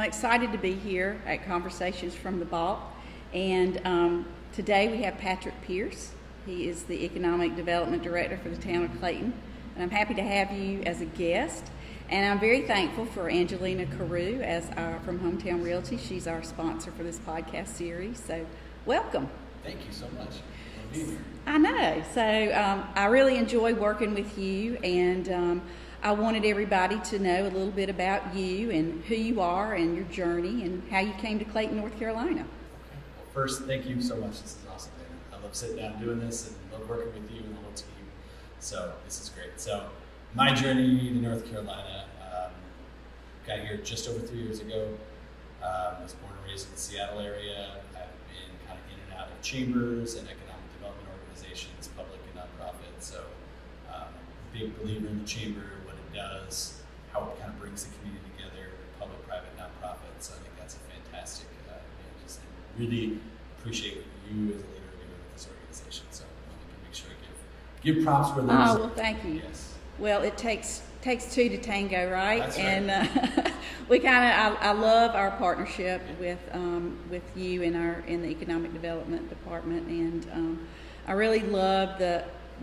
excited to be here at Conversations from the Vault. And today we have Patrick Pierce. He is the Economic Development Director for the Town of Clayton. And I'm happy to have you as a guest. And I'm very thankful for Angelina Corroo from HomeTowne Realty. She's our sponsor for this podcast series. So welcome. Thank you so much for being here. I know. So I really enjoy working with you, and I wanted everybody to know a little bit about you and who you are and your journey and how you came to Clayton, North Carolina. Okay. Well, first, thank you so much. This is awesome, Dana. I love sitting down doing this and love working with you and the whole team. So this is great. So my journey to North Carolina, got here just over 3 years ago. I was born and raised in the Seattle area. I've been kind of in and out of chambers and economic development organizations, public and nonprofit. So big believer in the chamber, what it does, how it kind of brings the community together, public, private, nonprofit. So I think that's a fantastic, just really appreciate what you as a leader are doing with this organization. So I want to make sure I give props where those. Oh, well, thank you. Yes. Well, it takes two to tango, right? That's right. And I love our partnership with you in the economic development department, and I really love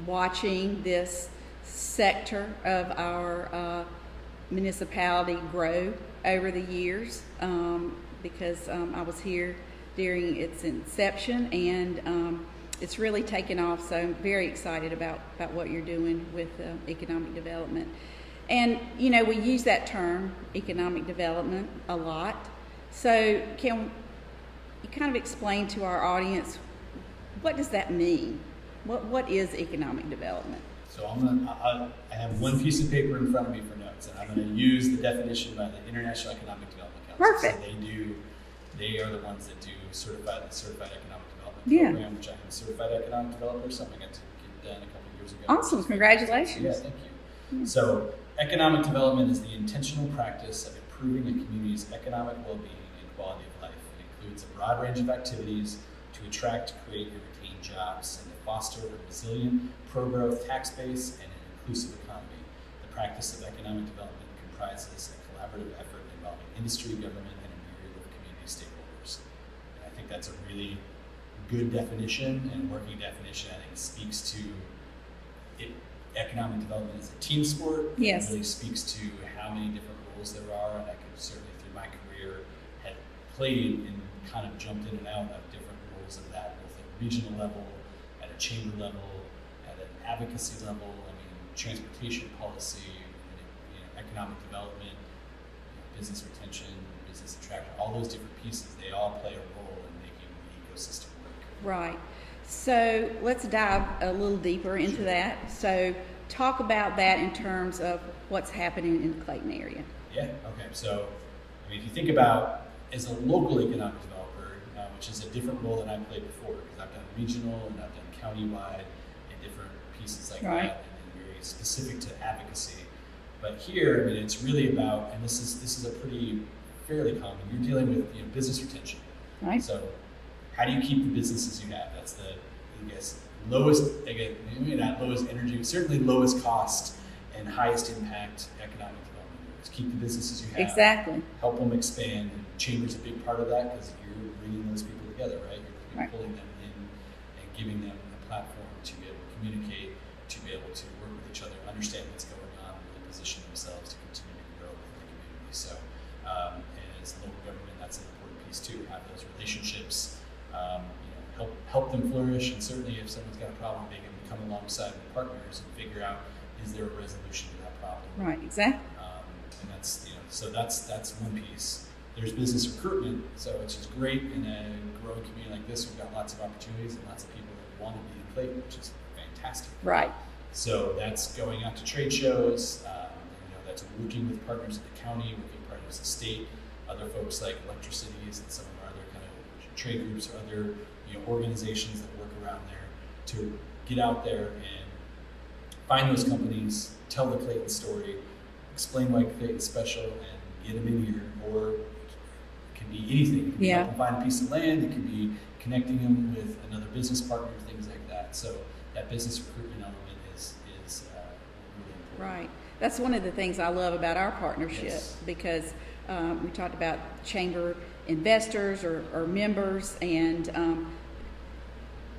watching this sector of our municipality grow over the years, because I was here during its inception, and it's really taken off. So I'm very excited about what you're doing with economic development. And, we use that term, economic development, a lot. So can you kind of explain to our audience, what does that mean? What is economic development? So I have one piece of paper in front of me for notes, and I'm going to use the definition by the International Economic Development Council. Perfect. So they are the ones that do the certified economic development program, which I'm a certified economic developer, something I got to get done a couple of years ago. Awesome, congratulations. Yeah, thank you. Yeah. So economic development is the intentional practice of improving a community's economic well-being and quality of life. It includes a broad range of activities to attract, create, and retain jobs, and to foster a resilient, pro-growth tax base and an inclusive economy. The practice of economic development comprises a collaborative effort involving industry, government, and a myriad of community stakeholders. And I think that's a really good definition and working definition. I think speaks to it. Economic development is a team sport. Yes. It really speaks to how many different roles there are, and I can certainly through my career have played and kind of jumped in and out of different roles of that, both at a regional level, at a chamber level, at an advocacy level. I mean, transportation policy, economic development, business retention, business attraction, all those different pieces, they all play a role in making the ecosystem work. Right. So let's dive a little deeper into that. So talk about that in terms of what's happening in the Clayton area. Yeah, okay. So, if you think about as a local economic developer, which is a different role than I played before, because I've done regional and I've done countywide and different pieces like right. that, and very specific to advocacy. But here, it's really about, and this is a pretty fairly common. You're dealing with business retention. Right. So, how do you keep the businesses you have? That's the, lowest, again, maybe not lowest energy, certainly lowest cost and highest impact economic development. Just keep the businesses you have. Exactly. Help them expand. And chamber's a big part of that because you're bringing those people together, right? You're right. pulling them in and giving them a platform to be able to communicate, to be able to work with each other, understand what's going on, and position themselves to continue to grow within the community. So, as local government, that's an important piece too. Have those relationships. Help them flourish, and certainly if someone's got a problem, they can come alongside with partners and figure out, is there a resolution to that problem? Right, exactly. And that's so that's one piece. There's business recruitment, so which is great in a growing community like this. We've got lots of opportunities and lots of people that want to be in Clayton, which is fantastic. Right. So that's going out to trade shows. That's working with partners at the county, working with partners at the state, other folks like electricities and some of our other kind of trade groups or other organizations that work around there to get out there and find those companies, tell the Clayton story, explain why Clayton's special, and get them in here. Or it can be anything. It can be help them find a piece of land. It can be connecting them with another business partner, things like that. So that business recruitment element is really important. Right. That's one of the things I love about our partnership, yes. because We talked about chamber investors or members, and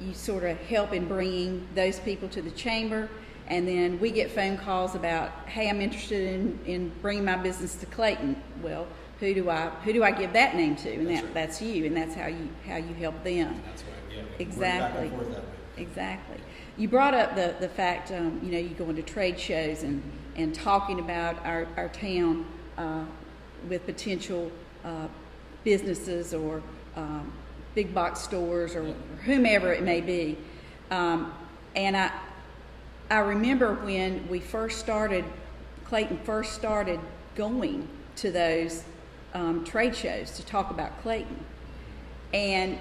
you sort of help in bringing those people to the chamber. And then we get phone calls about, hey, I'm interested in bringing my business to Clayton. Well, who do I give that name to? And that's you, and that's how you help them. That's right. Yeah. Exactly. Back and forth that way. Exactly. You brought up the fact, you go into trade shows and talking about our town with potential businesses or big box stores or whomever it may be. And I remember when we first started, Clayton first started going to those trade shows to talk about Clayton. And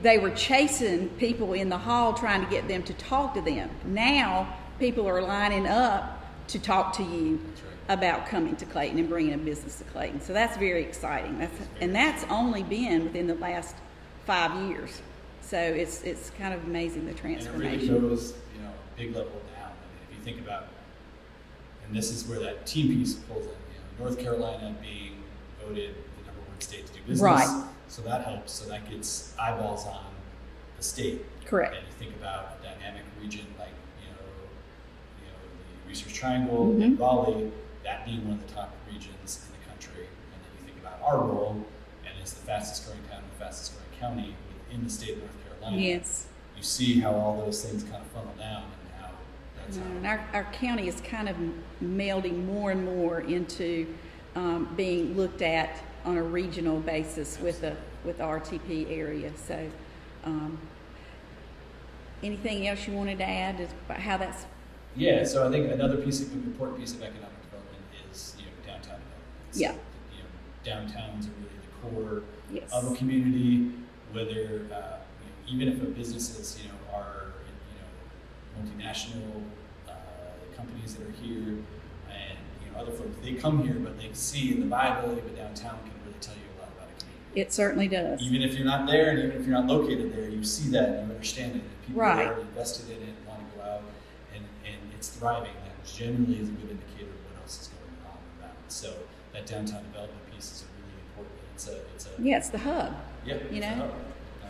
they were chasing people in the hall trying to get them to talk to them. Now people are lining up to talk to you about coming to Clayton and bringing a business to Clayton. So that's very exciting. That's only been within the last 5 years. So it's kind of amazing, the transformation. And it really goes, big level down. I mean, if you think about, and this is where that team piece pulls in. North Carolina being voted the #1 state to do business. Right. So that helps. So that gets eyeballs on the state. Correct. And you think about a dynamic region like the Research Triangle, and Raleigh, that being one of the top regions in the country. And then you think about our role, and it's the fastest growing town, the fastest growing county within the state of North Carolina. Yes. You see how all those things kind of funnel down, and how that's And our county is kind of melding more and more into being looked at on a regional basis with the RTP area. So, anything else you wanted to add about how that's? Yeah, so I think another important piece of economic development is downtown development. Yeah. Downtowns are really the core Yes. of a community. Whether even if a businesses are multinational companies that are here and other folks, they come here, but they see the viability of a downtown can really tell you a lot about a community. It certainly does. Even if you're not there, and even if you're not located there, you see that and you understand it. And people Right. are invested in it and want to go out, and it's thriving. That generally is a good indicator of what else is going on around. So that downtown development piece is really important. It's the hub. Yeah. It's a hub.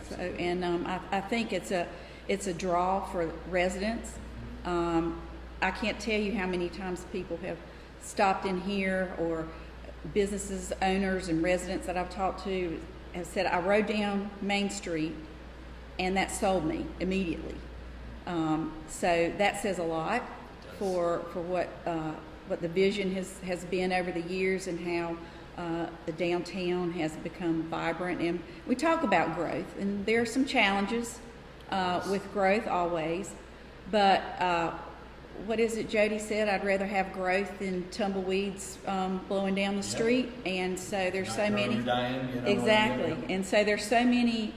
So, and I think it's a draw for residents. I can't tell you how many times people have stopped in here, or businesses, owners, and residents that I've talked to have said, I rode down Main Street and that sold me immediately. So that says a lot for what the vision has been over the years, and how the downtown has become vibrant. And we talk about growth, and there are some challenges with growth always, but what is it Jody said? I'd rather have growth than tumbleweeds blowing down the street. And so there's so many. Dying, exactly. And so there's so many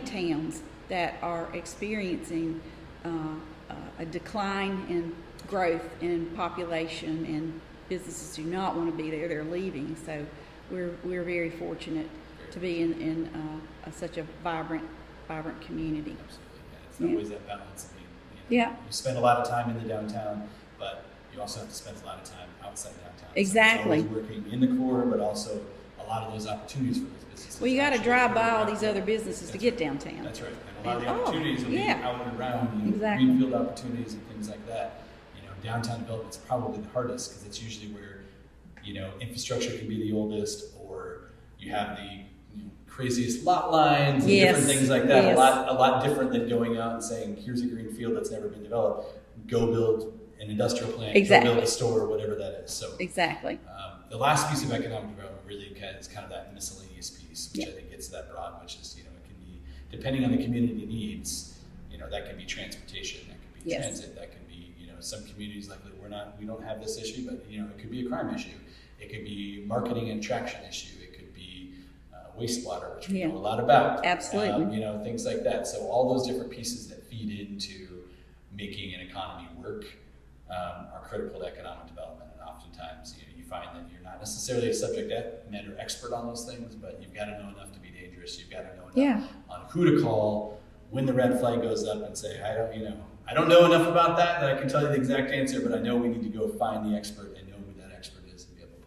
towns that are experiencing a decline in growth in population, and businesses do not want to be there. They're leaving. So we're very fortunate to be in such a vibrant community. Absolutely. It's always that balance of being. You spend a lot of time in the downtown, but you also have to spend a lot of time outside downtown. Exactly. So it's always working in the core, but also a lot of those opportunities for those businesses. Well, you got to drive by all these other businesses to get downtown. That's right. And a lot of the opportunities will be out and around, exactly. greenfield opportunities and things like that. Downtown development's probably the hardest, because it's usually where infrastructure can be the oldest, or you have the craziest lot lines and different things like that. Yes. A lot different than going out and saying, here's a green field that's never been developed. Go build an industrial plant. Exactly. Go build a store, whatever that is. So exactly. The last piece of economic development really is kind of that miscellaneous piece, which I think gets that broad, which is it can be, depending on the community needs. That can be transportation, that can be transit, that can be some communities like we don't have this issue, but it could be a crime issue. It could be marketing and attraction issue. It could be wastewater, which we know a lot about. Absolutely. Things like that. So all those different pieces that feed into making an economy work are critical to economic development. And oftentimes, you find that you're not necessarily a subject matter expert on those things, but you've got to know enough to be dangerous. You've got to know enough on who to call when the red flag goes up and say, I don't know enough about that I can tell you the exact answer, but I know we need to go find the expert and know who that expert is and be able to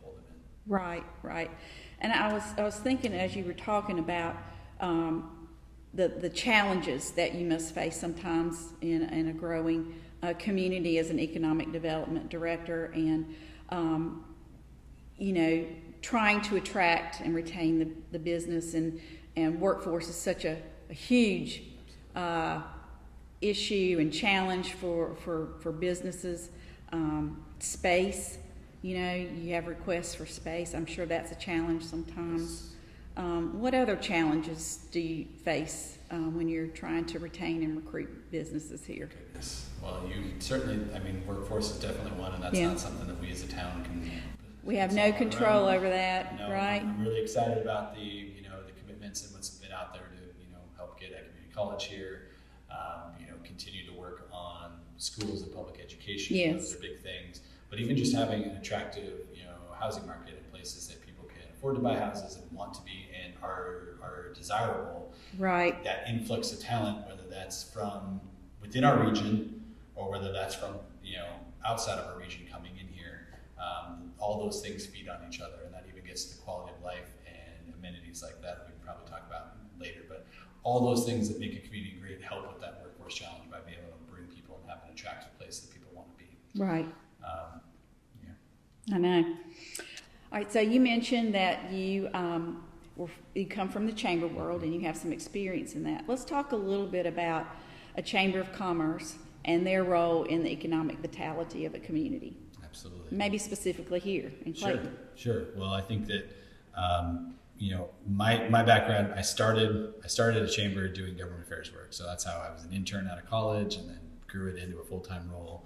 Right, right. And I was thinking as you were talking about the challenges that you must face sometimes in a growing community as an economic development director, and trying to attract and retain the business and workforce is such a huge issue and challenge for businesses. Space, you have requests for space. I'm sure that's a challenge sometimes. What other challenges do you face when you're trying to retain and recruit businesses here? Well, you certainly, workforce is definitely one, and that's not something that we as a town can. We have no control over that, No, right? I'm really excited about the commitments and what's been out there to help get a community college here. Continue to work on schools and public education. Yes. Those are big things. But even just having an attractive housing market in places that people can afford to buy houses and want to be and are desirable. Right. That influx of talent, whether that's from within our region or whether that's from outside of our region coming in here, all those things feed on each other, and that even gets to the quality of life and amenities like that we can probably talk about later. But all those things that make a community great help with that workforce challenge by being able to bring people and have an attractive place that people want to be. Right. I know. All right, so you mentioned that you come from the chamber world and you have some experience in that. Let's talk a little bit about a chamber of commerce and their role in the economic vitality of a community. Absolutely. Maybe specifically here in Clayton. Sure. Well, I think that my background, I started at a chamber doing government affairs work. So that's how I was an intern out of college, and then grew it into a full-time role.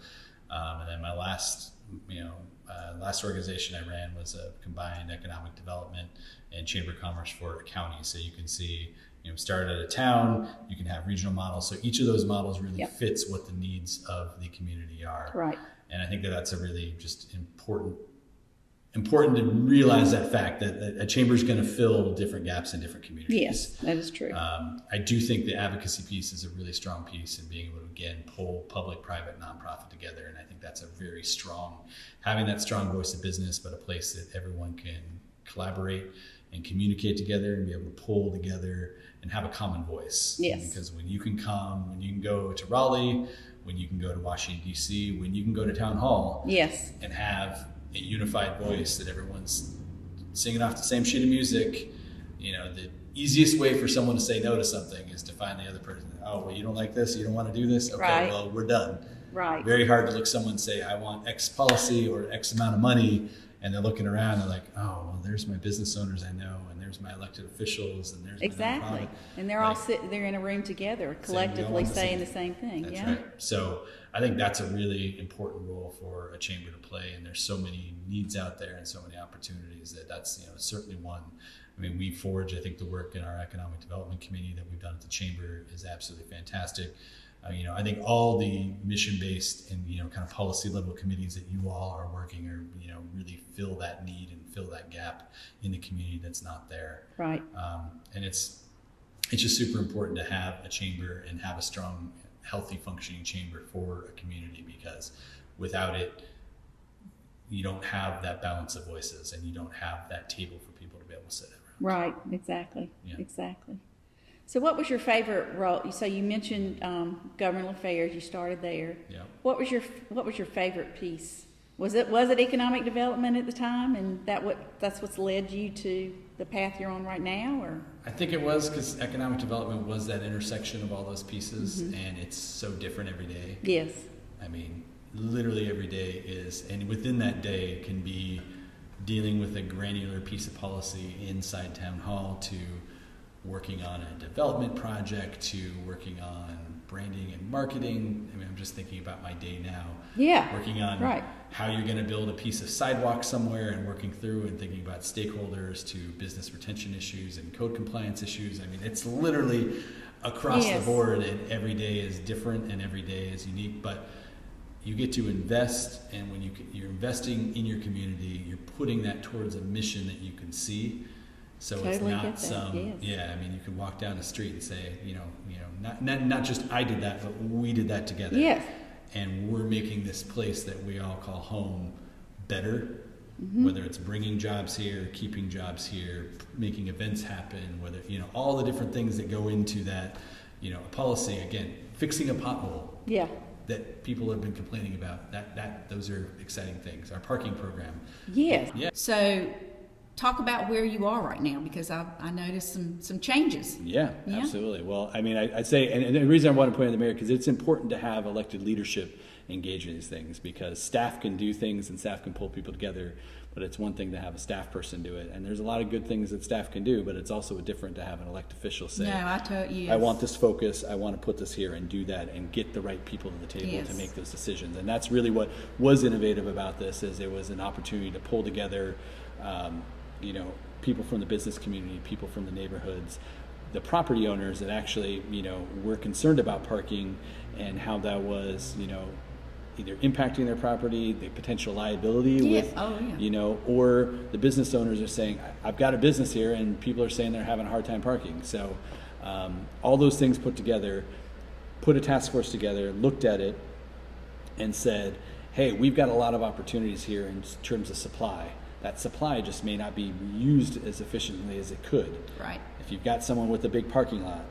And then my last organization I ran was a combined economic development and chamber of commerce for a county. So you can see, started at a town, you can have regional models. So each of those models really fits what the needs of the community are. Right. And I think that that's a really just important to realize that fact that a chamber is going to fill different gaps in different communities. Yes, that is true. I do think the advocacy piece is a really strong piece in being able to, again, pull public, private, nonprofit together. And I think that's a very strong, having that strong voice of business, but a place that everyone can collaborate and communicate together and be able to pull together and have a common voice. Yes. Because when you can go to Raleigh, when you can go to Washington, D.C., when you can go to Town Hall and have a unified voice that everyone's singing off the same sheet of music, the easiest way for someone to say no to something is to find the other person. Oh, well, you don't like this? You don't want to do this? Okay, right. Well, we're done. Right. Very hard to look someone and say, I want X policy or X amount of money, and they're looking around, they're like, oh, well, there's my business owners I know, and there's my elected officials, and there's exactly. my nonprofit. And they're all they're in a room together, collectively saying the same thing. That's right. So I think that's a really important role for a chamber to play, and there's so many needs out there and so many opportunities that's certainly one. We forge, I think, the work in our economic development committee that we've done at the chamber is absolutely fantastic. I think all the mission-based and kind of policy-level committees that you all are working are really fill that need and fill that gap in the community that's not there. Right. And it's just super important to have a chamber and have a strong, healthy, functioning chamber for a community, because without it, you don't have that balance of voices and you don't have that table for people to be able to sit around. Right. Exactly. Yeah. Exactly. So what was your favorite role? So you mentioned governmental affairs. You started there. Yeah. What was your favorite piece? Was it economic development at the time, and that's what's led you to the path you're on right now, or? I think it was, because economic development was that intersection of all those pieces, and it's so different every day. Yes. Literally every day is, and within that day can be dealing with a granular piece of policy inside Town Hall, to working on a development project, to working on branding and marketing. I'm just thinking about my day now. Yeah. Working on how you're going to build a piece of sidewalk somewhere, and working through and thinking about stakeholders, to business retention issues and code compliance issues. It's literally across the board, and every day is different and every day is unique. But you get to invest, and when you're investing in your community, you're putting that towards a mission that you can see. So totally, it's not some, yes. You can walk down the street and say, not just I did that, but we did that together. Yes. And we're making this place that we all call home better. whether it's bringing jobs here, keeping jobs here, making events happen, whether, all the different things that go into that, a policy, again, fixing a pothole. Yeah. That people have been complaining about. Those are exciting things. Our parking program. Yes. Yeah. So talk about where you are right now, because I noticed some changes. Yeah, absolutely. Well, I mean, I'd say, and the reason I want to point out the mayor, because it's important to have elected leadership engage in these things, because staff can do things and staff can pull people together, but it's one thing to have a staff person do it. And there's a lot of good things that staff can do, but it's also different to have an elected official say, I want this focus, I want to put this here and do that and get the right people to the table to make those decisions. And that's really what was innovative about this, is it was an opportunity to pull together people from the business community, people from the neighborhoods, the property owners that actually, were concerned about parking and how that was, either impacting their property, the potential liability with, or the business owners are saying, I've got a business here and people are saying they're having a hard time parking. So all those things put together, put a task force together, looked at it and said, hey, we've got a lot of opportunities here in terms of supply. That supply just may not be used as efficiently as it could. Right. If you've got someone with a big parking lot,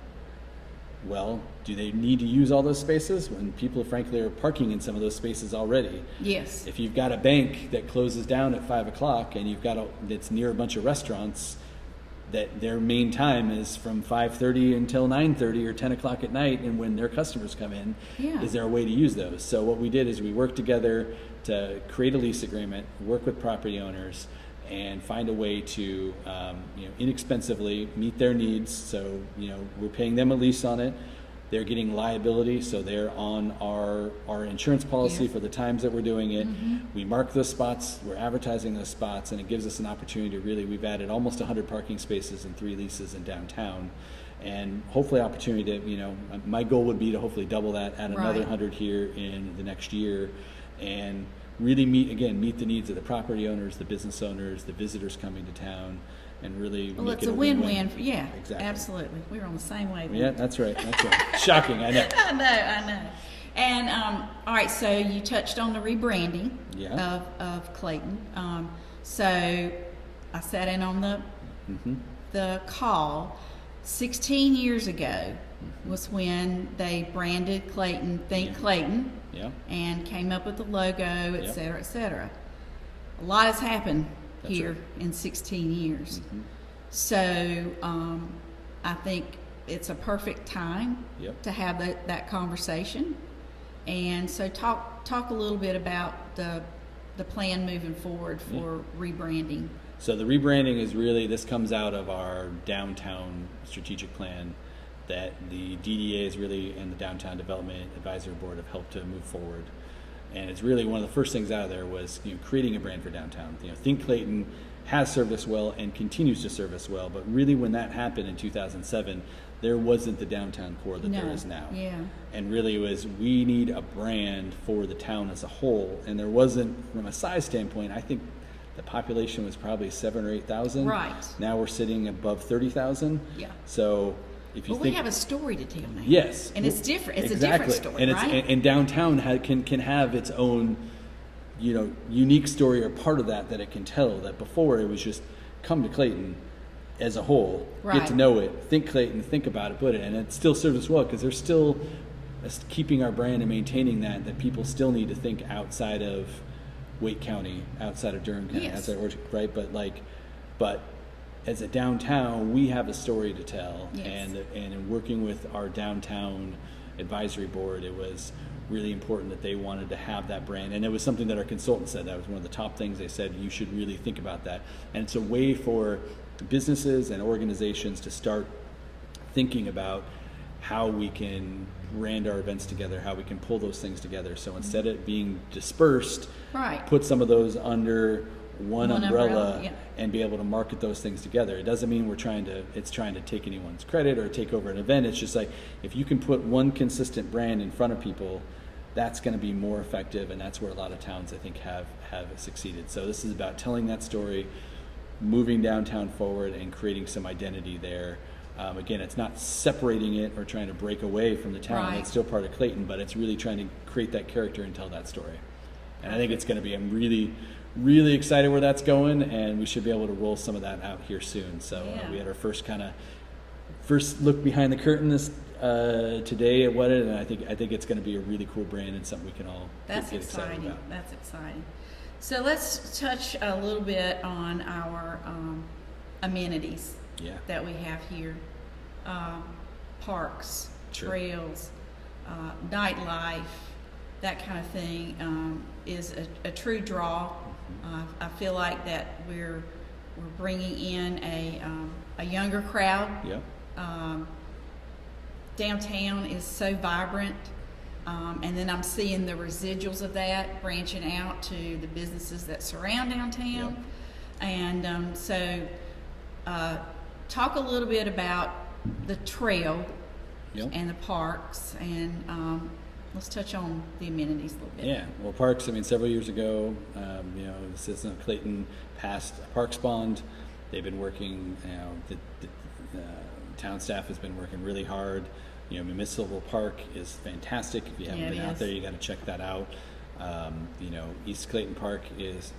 well, do they need to use all those spaces when people, frankly, are parking in some of those spaces already? Yes. If you've got a bank that closes down at 5 o'clock and you've got that's near a bunch of restaurants, that their main time is from 5:30 until 9:30 or 10 o'clock at night, and when their customers come in, is there a way to use those? So what we did is we worked together to create a lease agreement, work with property owners, and find a way to inexpensively meet their needs. So we're paying them a lease on it. They're getting liability, so they're on our insurance policy for the times that we're doing it. We mark those spots, we're advertising those spots, and it gives us an opportunity to really, we've added almost 100 parking spaces and 3 leases in downtown. And hopefully opportunity to, my goal would be to hopefully double that, add another 100 here in the next year, and really meet the needs of the property owners, the business owners, the visitors coming to town, and really make it's it a win-win. Yeah, exactly. Absolutely. We're on the same wavelength. Yeah, that's right. Shocking, I know. I know. And all right, so you touched on the rebranding of Clayton. So I sat in on the call. 16 years ago was when they branded Clayton, Clayton, and came up with the logo, et cetera, et cetera. A lot has happened here in 16 years. So I think it's a perfect time to have that conversation. And so talk a little bit about the plan moving forward for rebranding. So the rebranding is really, this comes out of our downtown strategic plan that the DDA is really, and the Downtown Development Advisory Board have helped to move forward. And it's really one of the first things out of there was creating a brand for downtown. Think Clayton has served us well and continues to serve us well, but really when that happened in 2007, there wasn't the downtown core that there is now. Yeah. And really it was, we need a brand for the town as a whole. And there wasn't, from a size standpoint, I think the population was probably 7,000 or 8,000. Right. Now we're sitting above 30,000. Yeah. So if you think, we have a story to tell now. Yes. And it's different. It's exactly. a different story, and right? And downtown can have its own, unique story or part of that it can tell. That before it was just come to Clayton as a whole, get to know it, think Clayton, think about it, put it, and it still serves us well because they're still keeping our brand and maintaining that people still need to think outside of Wake County, outside of Durham County, outside of Orchard, right? But as a downtown, we have a story to tell, and in working with our downtown advisory board, it was really important that they wanted to have that brand, and it was something that our consultant said that was one of the top things they said. You should really think about that, and it's a way for businesses and organizations to start thinking about how we can brand our events together, how we can pull those things together. So instead of being dispersed, put some of those under one umbrella and be able to market those things together. It doesn't mean trying to take anyone's credit or take over an event. It's just like, if you can put one consistent brand in front of people, that's going to be more effective, and that's where a lot of towns, I think, have succeeded. So this is about telling that story, moving downtown forward, and creating some identity there. Again, it's not separating it or trying to break away from the town. It's still part of Clayton, but it's really trying to create that character and tell that story. And I think it's going to be, I'm really, really excited where that's going, and we should be able to roll some of that out here soon. So we had our first look behind the curtain today at What It, and I think it's going to be a really cool brand and something we can all get excited about. That's exciting. So let's touch a little bit on our amenities that we have here. Parks, trails, nightlife, that kind of thing is a true draw. I feel like that we're bringing in a younger crowd. Yep. Downtown is so vibrant, and then I'm seeing the residuals of that branching out to the businesses that surround downtown. Yep. And so talk a little bit about the trail and the parks, and let's touch on the amenities a little bit. Yeah, well, parks, I mean, several years ago, the citizen of Clayton passed a parks bond. They've been working, the town staff has been working really hard. Municipal Park is fantastic. If you haven't been out there, you got to check that out. East Clayton Park is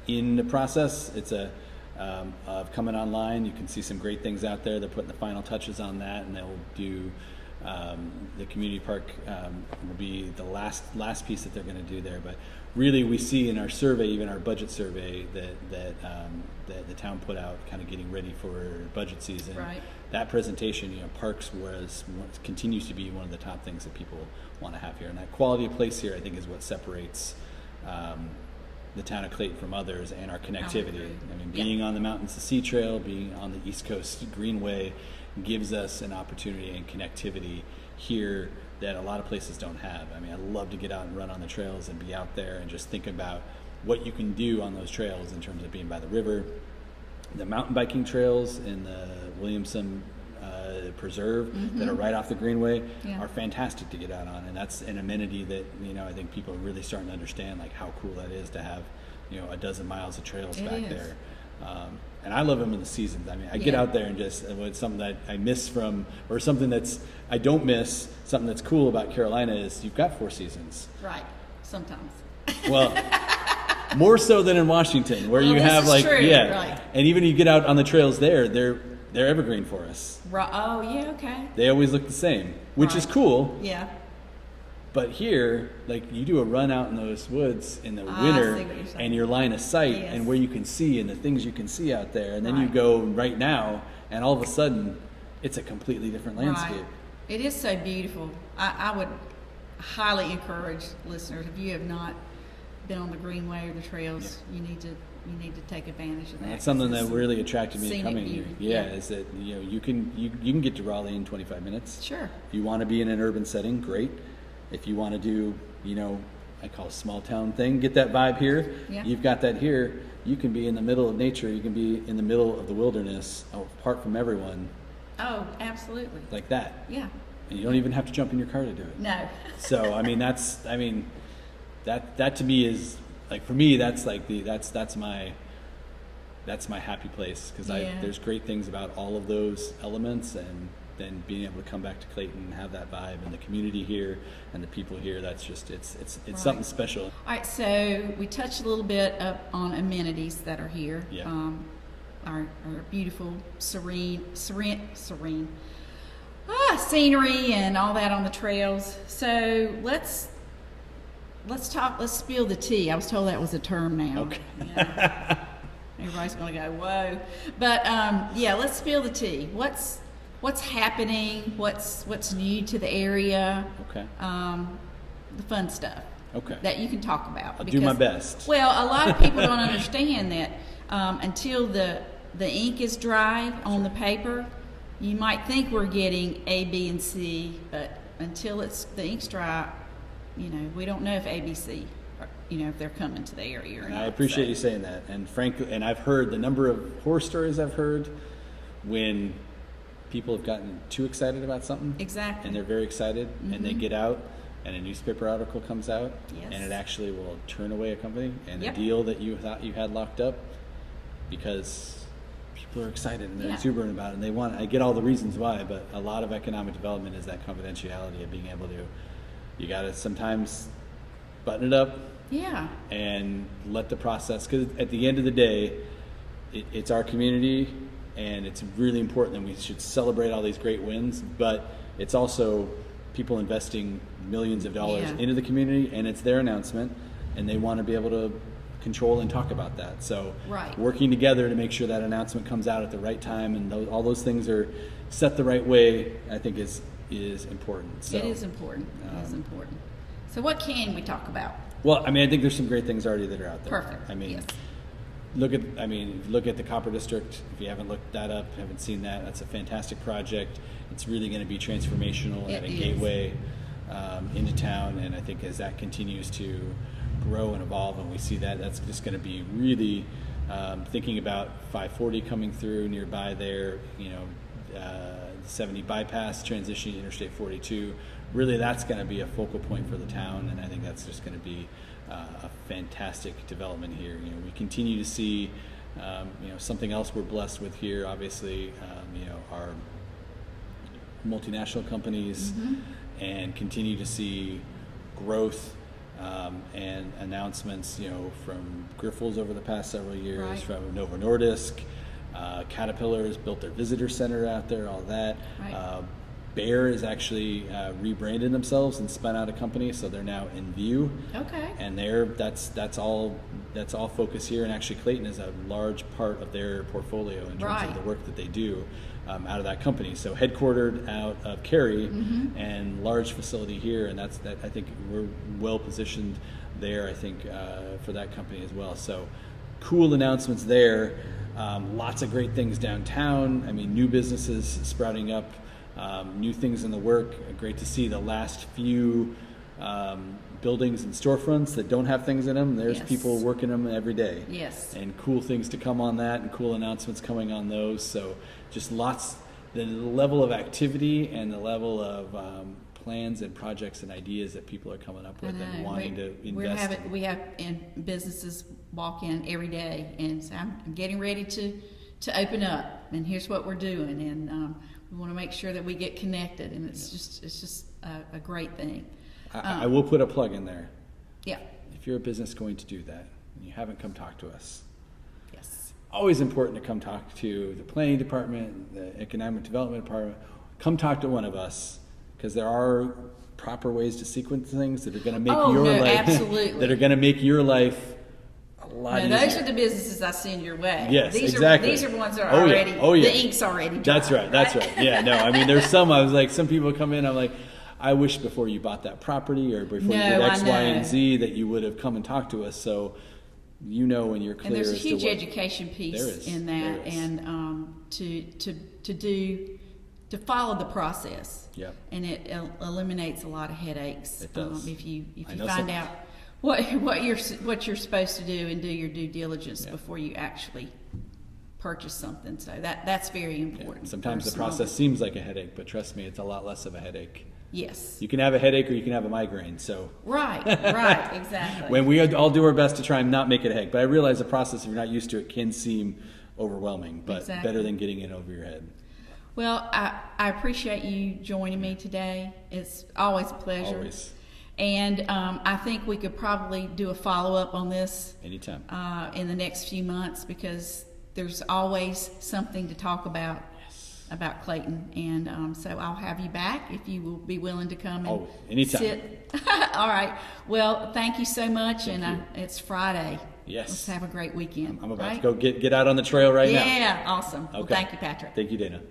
in the process. It's of coming online. You can see some great things out there. They're putting the final touches on that, and they'll do the community park will be the last piece that they're going to do there. But really, we see in our survey, even our budget survey, that the town put out, kind of getting ready for budget season. Right. That presentation, parks continues to be one of the top things that people want to have here, and that quality of place here, I think, is what separates the town of Clayton from others, and our connectivity. I mean, being on the Mountains to Sea Trail, being on the East Coast Greenway, gives us an opportunity and connectivity here that a lot of places don't have. I mean, I love to get out and run on the trails and be out there and just think about what you can do on those trails in terms of being by the river. The mountain biking trails in the Williamson Preserve that are right off the Greenway are fantastic to get out on, and that's an amenity that I think people are really starting to understand, like how cool that is to have a dozen miles of trails back there. And I love them in the seasons. I mean, I get out there and just, it's something that I miss or something I don't miss, something that's cool about Carolina is you've got 4 seasons. Right, sometimes. Well, more so than in Washington, where you have right. And even you get out on the trails there, they're evergreen forests. Right. Oh, yeah, okay. They always look the same, which is cool. Yeah. But here, like, you do a run out in those woods in the winter, and your line of sight and where you can see and the things you can see out there, and then you go right now, and all of a sudden, it's a completely different landscape. Right. It is so beautiful. I would highly encourage listeners, if you have not been on the Greenway or the trails, you need to take advantage of that. That's something that really attracted me coming beauty. here. Is that you can get to Raleigh in 25 minutes. Sure. If you want to be in an urban setting, great. If you want to do, I call it a small town thing, get that vibe here. Yeah. You've got that here. You can be in the middle of nature. You can be in the middle of the wilderness, apart from everyone. Oh, absolutely. Like that. Yeah. And you don't even have to jump in your car to do it. No. So that to me is like, for me, that's like that's my happy place, because there's great things about all of those elements, and then being able to come back to Clayton and have that vibe, and the community here and the people here, that's just it's right. Something special. All right, so we touched a little bit on amenities that are here. Yeah. Our beautiful serene scenery and all that on the trails. So let's spill the tea. I was told that was a term now. Okay. Everybody's going to go, whoa. But let's spill the tea. What's happening? What's new to the area? Okay. The fun stuff. Okay. That you can talk about. I'll do my best. Well, a lot of people don't understand that until the ink is dry on the paper, you might think we're getting A, B, and C, but until the ink's dry, we don't know if A, B, C, if they're coming to the area or not. I appreciate you saying that, and frankly, and I've heard the number of horror stories I've heard when people have gotten too excited about something. Exactly. And they're very excited, and they get out, and a newspaper article comes out, and it actually will turn away a company and a deal that you thought you had locked up, because people are excited and they're exuberant about it, and I get all the reasons why, but a lot of economic development is that confidentiality of being able to, you got to sometimes button it up Yeah. and let the process, because at the end of the day, it's our community, and it's really important that we should celebrate all these great wins, but it's also people investing millions of dollars into the community, and it's their announcement, and they want to be able to control and talk about that. So working together to make sure that announcement comes out at the right time, and all those things are set the right way, I think is important. So, it is important. It is important. So what can we talk about? Well, I mean, I think there's some great things already that are out there. Perfect. I mean, yes. Look at the Copper District. If you haven't looked that up, haven't seen that, that's a fantastic project. It's really going to be transformational at a gateway into town, and I think as that continues to grow and evolve, and we see that, that's just going to be really thinking about 540 coming through nearby there. 70 bypass transitioning to Interstate 42. Really, that's going to be a focal point for the town, and I think that's just going to be a fantastic development here. We continue to see, something else we're blessed with here. Obviously, our multinational companies, and continue to see growth and announcements. From Grifols over the past several years, from Novo Nordisk, Caterpillar's built their visitor center out there. All that. Bayer is actually rebranded themselves and spun out a company, so they're now in View. Okay. And that's all focus here, and actually Clayton is a large part of their portfolio in terms of the work that they do out of that company. So headquartered out of Cary, and large facility here, and that I think we're well positioned there. I think for that company as well. So cool announcements there. Lots of great things downtown. I mean, new businesses sprouting up. New things in the work. Great to see the last few buildings and storefronts that don't have things in them. There's people working them every day. Yes. And cool things to come on that, and cool announcements coming on those. So just lots, the level of activity and the level of plans and projects and ideas that people are coming up with and wanting to invest in. We have businesses walk in every day and say, I'm getting ready to open up, and here's what we're doing, and we want to make sure that we get connected, and it's just a great thing. I will put a plug in there. Yeah. If you're a business going to do that and you haven't come talk to us, always important to come talk to the planning department, the economic development department. Come talk to one of us, because there are proper ways to sequence things that are going to make that are going to make your life a lot easier. Those are the businesses I send your way. Yes, these exactly. These are ones that are already. The ink's already dry. That's right. Yeah, no, I mean, there's some. I was like, some people come in. I'm like, I wish before you bought that property or before you did X, Y, and Z that you would have come and talked to us. So, when you're clear. And there's a as huge to what, education piece in that, and to follow the process. Yeah. And it eliminates a lot of headaches. It does. If you find out what you're supposed to do and do your due diligence before you actually purchase something. So that's very important. Yeah. Sometimes the process seems like a headache, but trust me, it's a lot less of a headache. Yes. You can have a headache or you can have a migraine. So right, exactly. When we all do our best to try and not make it a headache, but I realize the process, if you're not used to it, can seem overwhelming, but better than getting it over your head. Well, I appreciate you joining me today. It's always a pleasure. Always. And I think we could probably do a follow-up on this anytime in the next few months, because there's always something to talk about about Clayton. And so I'll have you back if you will be willing to come and anytime. sit. All right. Well, thank you so much. It's Friday. Yes. Let's have a great weekend. I'm about to go get out on the trail right now. Yeah, awesome. Okay. Well, thank you, Patrick. Thank you, Dana.